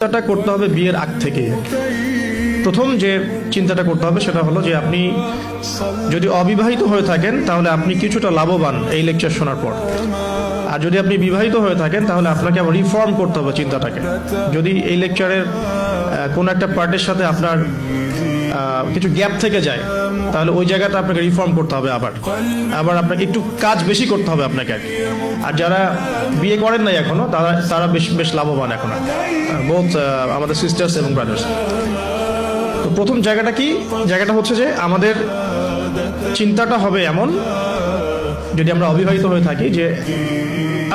চিন্তাটা করতে হবে বিয়ের আগ থেকে। প্রথম যে চিন্তাটা করতে হবে সেটা হলো যে আপনি যদি অবিবাহিত হয়ে থাকেন তাহলে আপনি কিছুটা লাভবান এই লেকচার শোনার পর। আর যদি আপনি বিবাহিত হয়ে থাকেন তাহলে আপনাকে আবার রিফর্ম করতে হবে চিন্তাটাকে। যদি এই লেকচারের কোনো একটা পার্টের সাথে আপনার কিছু গ্যাপ থেকে যায় তাহলে ওই জায়গাটা আপনাকে রিফর্ম করতে হবে, আবার আপনাকে একটু কাজ বেশি করতে হবে আপনাকে। আর যারা বিয়ে করেন নাই এখনো তারা বেশ লাভবান এখন, বোথ আমাদের সিস্টার্স এবং ব্রাদার্স। তো প্রথম জায়গাটা হচ্ছে যে আমাদের চিন্তাটা হবে এমন, যদি আমরা অবিবাহিত হয়ে থাকি, যে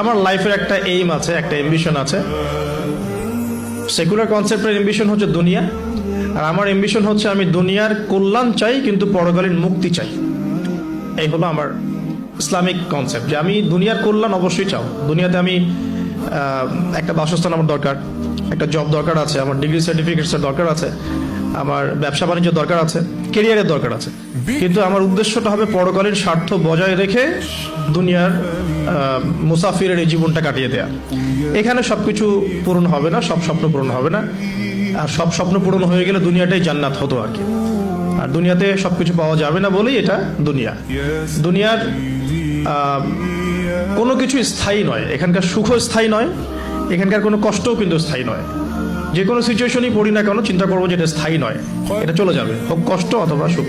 আমার লাইফের একটা এইম আছে, একটা অ্যাম্বিশন আছে। সেকুলার কনসেপ্টের অ্যাম্বিশন হচ্ছে দুনিয়া, আর আমার অ্যাম্বিশন হচ্ছে আমি দুনিয়ার কল্যাণ চাই কিন্তু পরকালীন মুক্তি চাই। এই হলো আমার ইসলামিক কনসেপ্ট, যে আমি দুনিয়ার কল্যাণ অবশ্যই চাও। দুনিয়াতে আমি একটা বাসস্থান আমার দরকার, একটা জব দরকার আছে, আমার ডিগ্রি সার্টিফিকেটসের দরকার আছে, আমার ব্যবসা বাণিজ্য দরকার আছে, কেরিয়ারের দরকার আছে, কিন্তু আমার উদ্দেশ্যটা হবে পরকালীন স্বার্থ বজায় রেখে দুনিয়ার মুসাফিরের এই জীবনটা কাটিয়ে দেয়া। এখানে সবকিছু পূরণ হবে না, সব স্বপ্ন পূরণ হবে না, আর সব স্বপ্ন পূরণ হয়ে গেলে দুনিয়াটাই জান্নাত হতো আর কি। আর দুনিয়াতে সবকিছু পাওয়া যাবে না বলেই এটা দুনিয়ার কোনো কিছু স্থায়ী নয়। এখানকার সুখও স্থায়ী নয়, এখানকার কোনো কষ্টও কিন্তু স্থায়ী নয়। যে কোনো সিচুয়েশনই পড়ি না কেন চিন্তা করবো যে এটা স্থায়ী নয়, এটা চলে যাবে, হোক কষ্ট অথবা সুখ।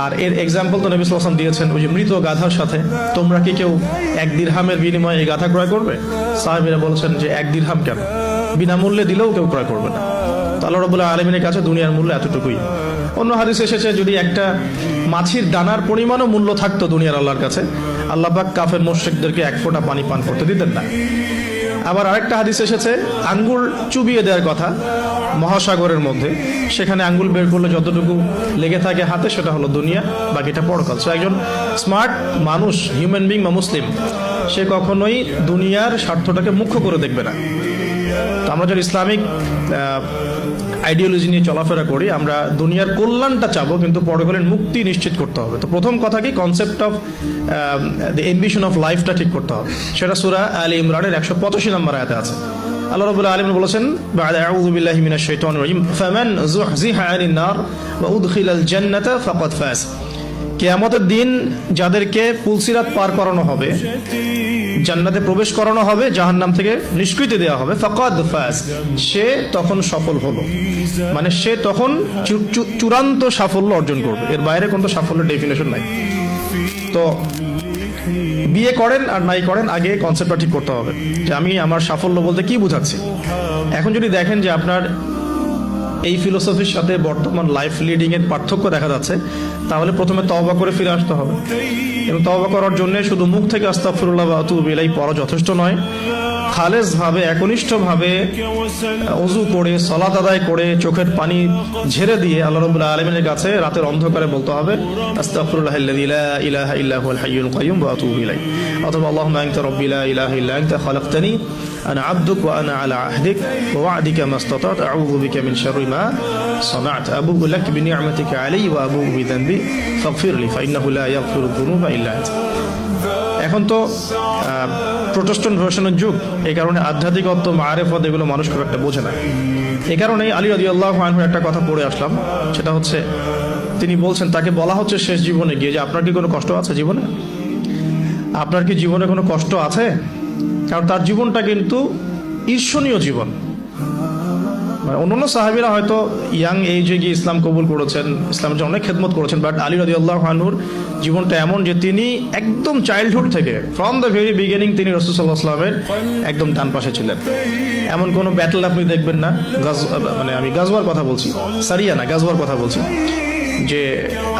আর এর এক্সাম্পল তো নবী সাল্লাল্লাহু আলাইহি ওয়াসাল্লাম দিয়েছেন, ওই যে মৃত গাধার সাথে। তোমরা কি কেউ 1 দিরহামের বিনিময়ে এই গাধা ক্রয় করবে? সাহাবীরা বলেছেন যে 1 দিরহাম কেন, বিনামূল্যে দিলেও কেউ ক্রয় করবে না। তো আল্লাহ রাব্বুল আলামিনের কাছে দুনিয়ার মূল্য এতটুকুই। অন্য হাদিসে এসেছে, যদি একটা মাছির দানার পরিমাণও মূল্য থাকতো দুনিয়ার আল্লাহর কাছে, আল্লাহ পাক কাফের মুশরিকদেরকে 1 ফোঁটা পানি পান করতে দিতেন না। আবার আরেকটা হাদিস এসেছে আঙ্গুল চুবিয়ে দেওয়ার কথা মহাসাগরের মধ্যে, সেখানে আঙ্গুল বের করলে যতটুকু লেগে থাকে হাতে সেটা হলো দুনিয়া, বাকিটা পরকাল। সো একজন স্মার্ট মানুষ, হিউম্যান বিং বা মুসলিম, সে কখনোই দুনিয়ার স্বার্থটাকে মুখ্য করে দেখবে না। তো আমরা যারা ইসলামিক আইডিওলজি নিয়ে চলাফেরা করি, আমরা দুনিয়ার কল্যাণটা চাবো কিন্তু পরকালীন মুক্তি নিশ্চিত করতে হবে। তো প্রথম কথা কি, concept of the ambition of লাইফটা ঠিক করতে হবে। সেটা সূরা আলে ইমরানের 185 নম্বর আয়াতে আছে। আল্লাহ রাব্বুল আলামিন বলেছেন, বা'দা আউযু বিল্লাহি মিনাশ শাইতানির রাজিম, ফামান যুহযিহা আনিন নার ওয়া উদখিলাল জান্নাতা ফাকাদ ফাজ। কিয়ামতের দিন যাদেরকে পুলসিরাত পার করানো হবে, জান্নাতে প্রবেশ করানো হবে, জাহান্নাম থেকে নিষ্কৃতি দেওয়া হবে, ফাকাদ ফাজ, সে তখন সফল হলো। মানে সে তখন চূড়ান্ত সাফল্য অর্জন করবে, এর বাইরে কোনো সাফল্যের ডেফিনেশন নাই। তো বিয়ে করেন আর নাই করেন, আগে কনসেপ্টটা ঠিক করতে হবে যে আমি আমার সাফল্য বলতে কি বুঝাচ্ছি। এখন যদি দেখেন যে আপনার এই ফিলোসফির সাথে বর্তমান লাইফ লিডিং এর পার্থক্য দেখা যাচ্ছে, তাহলে প্রথমে তওবা করে ফিরে আসতে হবে। এবং তওবা করার জন্য শুধু মুখ থেকে আস্তাগফিরুল্লাহ ওয়া আতুবু ইলাইহি পড়া যথেষ্ট নয়। খালেস ভাবে, একনিষ্ঠভাবে ওযু করে, সালাত আদায় করে, চোখের পানি ঝেড়ে দিয়ে আল্লাহ রাব্বুল আলামিনের কাছে রাতের অন্ধকারে বলতে হবে, আস্তাগফিরুল্লাহাল্লাযী লা ইলাহা ইল্লা হুয়াল হাইয়ুল কাইয়্যুম ওয়া আতুবু ইলাইহি। অথবা আল্লাহুম্মা আনতা রাব্বী লা ইলাহা ইল্লা আনতা খালাকতানি আনা আবদুক ওয়া আনা আলা আহদিক ওয়া ওয়া'দিকা মাস্তাতা'তু আউযু বিকা মিন শাররি মা সানা'তু আবুউ লাক বিনি'মাতিকা আলাইয়া ওয়া আবুউ বিযানবি ফাগফিরলি ফাইন্নাহু লা ইয়াগফিরুয যুনুবা ইল্লা আনতা। এখন তো প্রোটেস্ট্যান্ট ভার্সনের যুগ, এই কারণে আধ্যাত্মিকত্ব, মারেফত এগুলো মানুষ খুব একটা বোঝে না। এই কারণেই আলী রাদিয়াল্লাহু আনহুর একটা কথা পড়ে আসলাম, সেটা হচ্ছে তিনি বলছেন, তাকে বলা হচ্ছে শেষ জীবনে গিয়ে যে আপনার কি কোনো কষ্ট আছে জীবনে? আপনার কি জীবনে কোনো কষ্ট আছে? কারণ তার জীবনটা কিন্তু ঈর্ষণীয় জীবন। মানে অন্যান্য সাহাবীরা হয়তো ইয়াং এজে গিয়ে ইসলাম কবুল করেছেন, ইসলামের জন্য অনেক খেদমত করেছেন, বাট আলী রাদিয়াল্লাহু আনহুর জীবনটা এমন যে তিনি একদম চাইল্ডহুড থেকে, ফ্রম দ্য ভেরি বিগিনিং, তিনি রাসূল সাল্লাল্লাহু আলাইহি ওয়াসাল্লামের একদম ডান পাশে ছিলেন। এমন কোনো ব্যাটল আপনি দেখবেন না, মানে আমি গাজওয়ার কথা বলছি, সারিয়া না, গাজওয়ার কথা বলছি, যে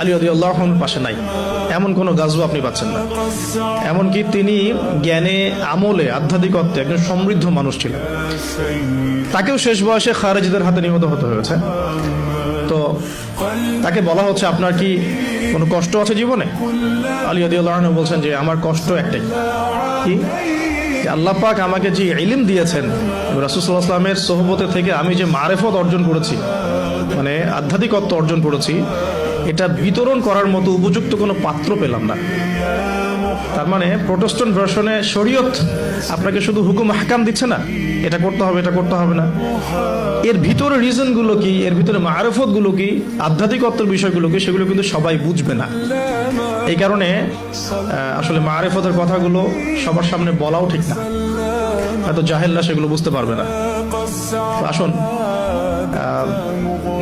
আলী রাদিয়াল্লাহু আনহুর পাশে নাই, এমন কোনো গাজওয়া আপনি পাচ্ছেন না। এমনকি তিনি জ্ঞানে, আমলে, আধ্যাত্মিকত্বে একজন সমৃদ্ধ মানুষ ছিলেন। তাকেও শেষ বয়সে খারেজিদের হাতে নিহত হতে হয়েছে। তো তাকে বলা হচ্ছে আপনার কি কোনো কষ্ট আছে জীবনে? আলী রাদিয়াল্লাহু আনহু বলছেন যে আমার কষ্ট একটাই, কি আল্লাহ পাক আমাকে যে ইলম দিয়েছেন, রাসূল সাল্লাল্লাহু আলাইহি ওয়াসাল্লামের সোহবতে থেকে আমি যে মারেফত অর্জন করেছি, মানে আধ্যাত্মিকত্ব অর্জন করেছি, এটা বিতরণ করার মতো উপযুক্ত কোনো পাত্র পেলাম না। তার মানে প্রোটেস্ট্যান্ট ভার্সনে শরীয়ত আপনাকে শুধু হুকুম আহকাম দিচ্ছে না, এটা করতে হবে এটা করতে হবে না, এর ভিতরে রিজনগুলো কি, এর ভিতরে মারফতগুলো কি, আধ্যাত্মিকত্বের বিষয়গুলো কি, সেগুলো কিন্তু সবাই বুঝবে না। এই কারণে আসলে মারফতের কথাগুলো সবার সামনে বলাও ঠিক না, হয়তো জাহেলরা সেগুলো বুঝতে পারবে না। তো আসুন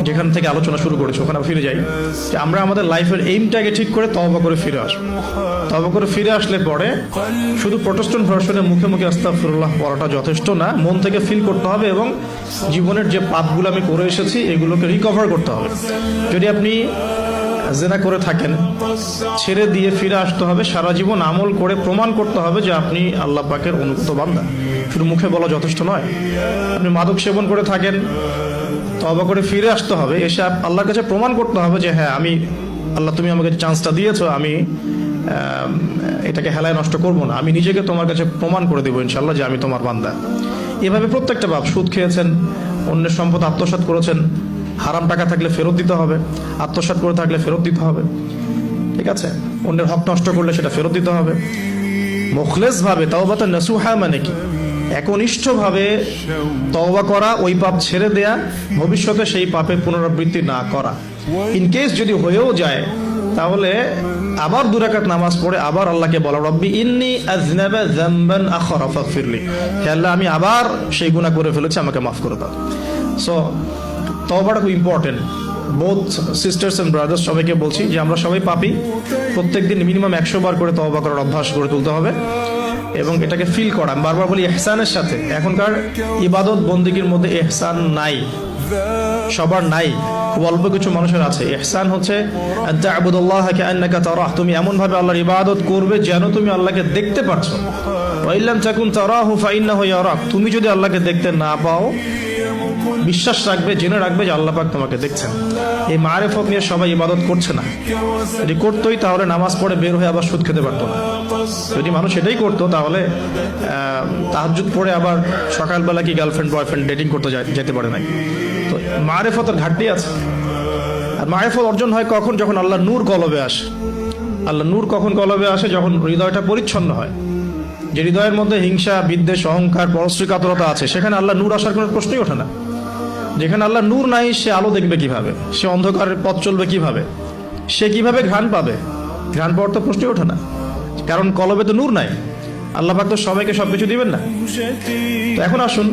যেখান থেকে আলোচনা শুরু করেছি ওখানে ফিরে যাই, যে আমরা আমাদের লাইফের এইমটাকে ঠিক করে তওবা করে ফিরে আসবো। তওবা করে ফিরে আসলে পরে শুধু প্রোটেস্ট্যান্ট ভার্সনে মুখে মুখে আস্তাগফিরুল্লাহ পড়াটা যথেষ্ট না, মন থেকে ফিল করতে হবে এবং জীবনের যে পাপগুলো আমি করে এসেছি এগুলোকে রিকভার করতে হবে। যদি আপনি জেনা করে থাকেন, ছেড়ে দিয়ে ফিরে আসতে হবে, সারা জীবন আমল করে প্রমাণ করতে হবে যে আপনি আল্লাহ পাকের অনুগত বান্দা, শুধু মুখে বলা যথেষ্ট নয়। আপনি মাদক সেবন করে থাকেন, তওবা করে ফিরে আসতে হবে, এসে আল্লাহর কাছে প্রমাণ করতে হবে যে হ্যাঁ আমি আল্লাহ, তুমি আমাকে চান্সটা দিয়েছো, আমি এটাকে হেলায় নষ্ট করব না, আমি নিজেকে তোমার কাছে প্রমাণ করে দেবো ইনশাল্লাহ যে আমি তোমার বান্দা। এভাবে প্রত্যেকটা পাপ, সুদ খেয়েছেন, অন্যের সম্পদ আত্মসাৎ করেছেন, হারাম টাকা থাকলে ফেরত দিতে হবে, আত্মসাৎ করে থাকলে ফেরত দিতে হবে, ঠিক আছে, অন্যের হক নষ্ট করলে সেটা ফেরত দিতে হবে। মুখলেস ভাবে তাওবাতুন নাসুহা মানে কি? একনিষ্ঠভাবে তওবা করা, ওই পাপ ছেড়ে দেয়া, ভবিষ্যতে সেই পাপের পুনরাবৃত্তি না করা। ইনকেস যদি হয়েও যায় তাহলে আবার 2 রাকাত নামাজ পড়ে আবার আল্লাহকে বলা, রব্বি ইন্নী আযনাবা যামবান আখরা ফাগফিরলি, হে আল্লাহ আমি আবার সেই গুনাহ করে ফেলেছি, আমাকে মাফ করে দাও। সো তওবাটা খুব important. Both sisters and brothers সবাইকে বলছি যে আমরা সবাই পাপী, প্রত্যেকদিন মিনিমাম 100 বার করে তওবা করার অভ্যাস গড়ে তুলতে হবে এবং এটাকে ফিল করা। আমি বারবার বলি ইহসানের সাথে, এখনকার ইবাদত বন্দেগীর মধ্যে ইহসান নাই, সবার নাই, খুব অল্প কিছু মানুষের আছে। ইহসান হচ্ছে আনতা'বুদাল্লাহা কাআন্নাকা তারাহ, তুমি এমন ভাবে আল্লাহর ইবাদত করবে যেন তুমি আল্লাহকে দেখতে পাচ্ছো। ওয়া ইল্লাম তাকুন তারাহু ফাইন্নাহু ইয়ারাক, তুমি যদি আল্লাহকে দেখতে না পাও বিশ্বাস রাখবে, জেনে রাখবে যে আল্লাহ পাক তোমাকে দেখছেন। এই মারিফত নিয়ে সবাই ইবাদত করছে না। যদি করতোই তাহলে নামাজ পড়ে বের হয়ে আবার সুদ খেতে পারতো না। যদি মানুষ এটাই করতো তাহলে তাহাজ্জুদ পড়ে আবার সকালবেলা কি গার্লফ্রেন্ড বয়ফ্রেন্ড ডেটিং করতে যেতে পারে নাই। তো মারিফতের ঘাটতি আছে। আর মারিফত অর্জন হয় কখন? যখন আল্লাহর নূর কলবে আসে। আল্লাহর নূর কখন কলবে আসে? যখন হৃদয়টা পরিচ্ছন্ন হয়। যে হৃদয়ের মধ্যে হিংসা, বিদ্বেষ, অহংকার, পরশ্রী কাতরতা আছে, সেখানে আল্লাহ নূর আসার কোনো প্রশ্নই ওঠে না। যেখানে আল্লাহ নূর নাই সে আলো দেখবে কিভাবে? সে অন্ধকারের পথ চলবে কিভাবে? সে কিভাবে ঘ্রাণ পাবে? ঘ্রাণ পাওয়ার তো প্রশ্নই ওঠে না, কারণ কলবে তো নূর নাই। আল্লাহ পাক তো সবাইকে সবকিছু দিবেন না। তো এখন আসুন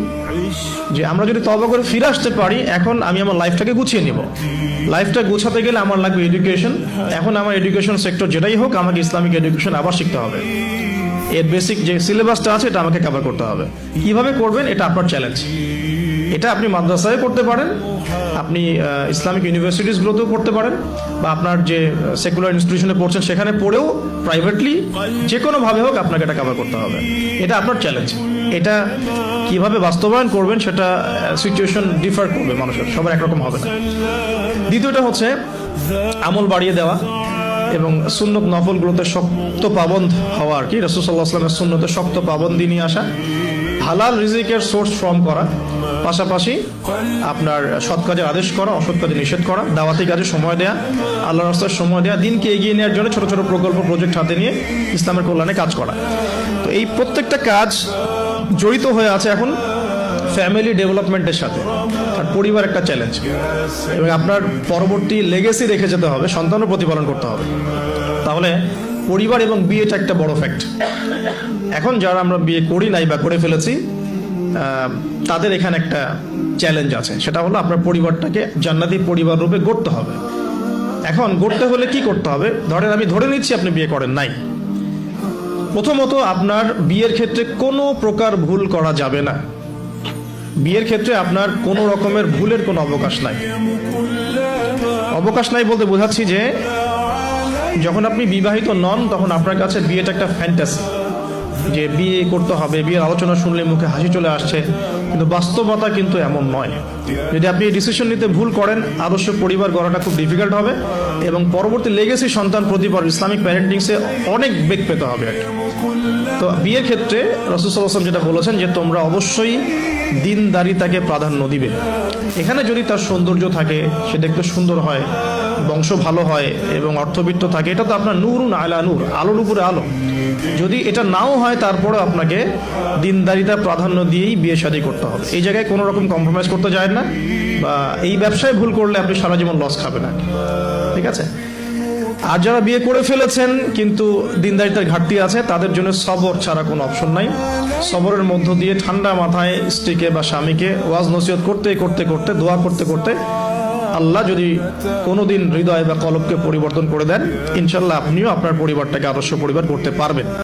যে আমরা যদি তওবা করে ফিরে আসতে পারি, এখন আমি আমার লাইফটাকে গুছিয়ে নিব। লাইফটা গুছাতে গেলে আমার লাগবে এডুকেশন। এখন আমার এডুকেশন সেক্টর যেটাই হোক, আমাকে ইসলামিক এডুকেশন আবার শিখতে হবে। এর বেসিক যে সিলেবাসটা আছে এটা আমাকে কভার করতে হবে। কিভাবে করবেন এটা আপনার চ্যালেঞ্জ। এটা আপনি মাদ্রাসায় করতে পারেন, আপনি ইসলামিক ইউনিভার্সিটিসগুলোতেও পড়তে পারেন, বা আপনার যে সেকুলার ইনস্টিটিউশনে পড়ছেন সেখানে পড়েও প্রাইভেটলি যে কোনোভাবে হোক আপনাকে এটা কভার করতে হবে। এটা আপনার চ্যালেঞ্জ। এটা কিভাবে বাস্তবায়ন করবেন সেটা সিচুয়েশন ডিফার করবে, মানুষের সবার একরকম হবে না। দ্বিতীয়টা হচ্ছে আমল বাড়িয়ে দেওয়া এবং সুন্নত নফলগুলোতে শক্ত পাবন্দ হওয়া, আর কি রাসূল সাল্লাল্লাহু আলাইহি ওয়াসাল্লামের সুন্নতে শক্ত পাবন্দি নিয়ে আসা, হালাল রিজিকের সোর্স ফর্ম করা, পাশাপাশি আপনার সৎ কাজের আদেশ করা, অসৎ কাজে নিষেধ করা, দাওয়াতি কাজে সময় দেয়া, আল্লাহর রাস্তায় সময় দেয়া, দিনকে এগিয়ে নেওয়ার জন্য ছোট ছোট প্রকল্প প্রজেক্ট হাতে নিয়ে ইসলামের কল্যাণে কাজ করা। তো এই প্রত্যেকটা কাজ জড়িত হয়ে আছে এখন ফ্যামিলি ডেভেলপমেন্টের সাথে। আর পরিবার একটা চ্যালেঞ্জ, এবং আপনার পরবর্তী লেগেসি রেখে যেতে হবে, সন্তানও প্রতিপালন করতে হবে। তাহলে পরিবার এবং বিয়েটা একটা বড় ফ্যাক্ট। এখন যারা আমরা বিয়ে করি নাই বা করে ফেলেছি, তাদের এখানে একটা চ্যালেঞ্জ আছে, সেটা হলো আপনার পরিবারটাকে জান্নাতি পরিবার রূপে গড়তে হবে। এখন গড়তে হলে কি করতে হবে? ধরেন আমি ধরে নিচ্ছি আপনি বিয়ে করেন নাই। প্রথমত আপনার বিয়ের ক্ষেত্রে কোনো প্রকার ভুল করা যাবে না। বিয়ের ক্ষেত্রে আপনার কোনো রকমের ভুলের কোনো অবকাশ নাই। অবকাশ নাই বলতে বোঝাচ্ছি যে যখন আপনি বিবাহিত নন তখন আপনার কাছে বিয়েটা একটা ফ্যান্টাসি, যে বিয়ে করতে হবে, বিয়ের আলোচনা শুনলে মুখে হাসি চলে আসছে, কিন্তু বাস্তবতা কিন্তু এমন নয়। যদি আপনি এই ডিসিশন নিতে ভুল করেন, আদর্শ পরিবার গড়াটা খুব ডিফিকাল্ট হবে এবং পরবর্তী লেগেসি সন্তান প্রতিপালন ইসলামিক প্যারেন্টিংসে অনেক বেগ পেতে হবে আর কি। তো বিয়ের ক্ষেত্রে রাসূল সাল্লাল্লাহু আলাইহি ওয়াসাল্লাম যেটা বলেছেন যে তোমরা অবশ্যই দিনদারিতাকে প্রাধান্য দিবে। এখানে যদি তার সৌন্দর্য থাকে, সে দেখতে সুন্দর হয়, বংশ ভালো হয় এবং অর্থবিত্ত থাকে, এটা তো আপনার নূরুন আলা নূর, আলোর উপরে আলো। যদি এটা নাও হয় তারপরে আপনাকে দিনদারিতা প্রাধান্য দিয়েই বিয়ে শাদী করতে হবে। এই জায়গায় কোনো রকম কম্প্রোমাইজ করতে যায় না, বা এই ব্যবসায় ভুল করলে আপনি সারা জীবন লস খাবেন না, ঠিক আছে? আর যারা বিয়ে করে ফেলেছেন কিন্তু দিনদারিতার ঘাটতি আছে, তাদের জন্য সবর ছাড়া কোনো অপশন নাই। সবরের মধ্য দিয়ে ঠান্ডা মাথায় স্ত্রীকে বা স্বামীকে ওয়াজ নসিহত করতে করতে করতে, দোয়া করতে করতে আল্লাহ যদি কোনোদিন হৃদয় বা কলবকে পরিবর্তন করে দেন, ইনশাল্লাহ আপনিও আপনার পরিবারটাকে আদর্শ পরিবার করতে পারবেন।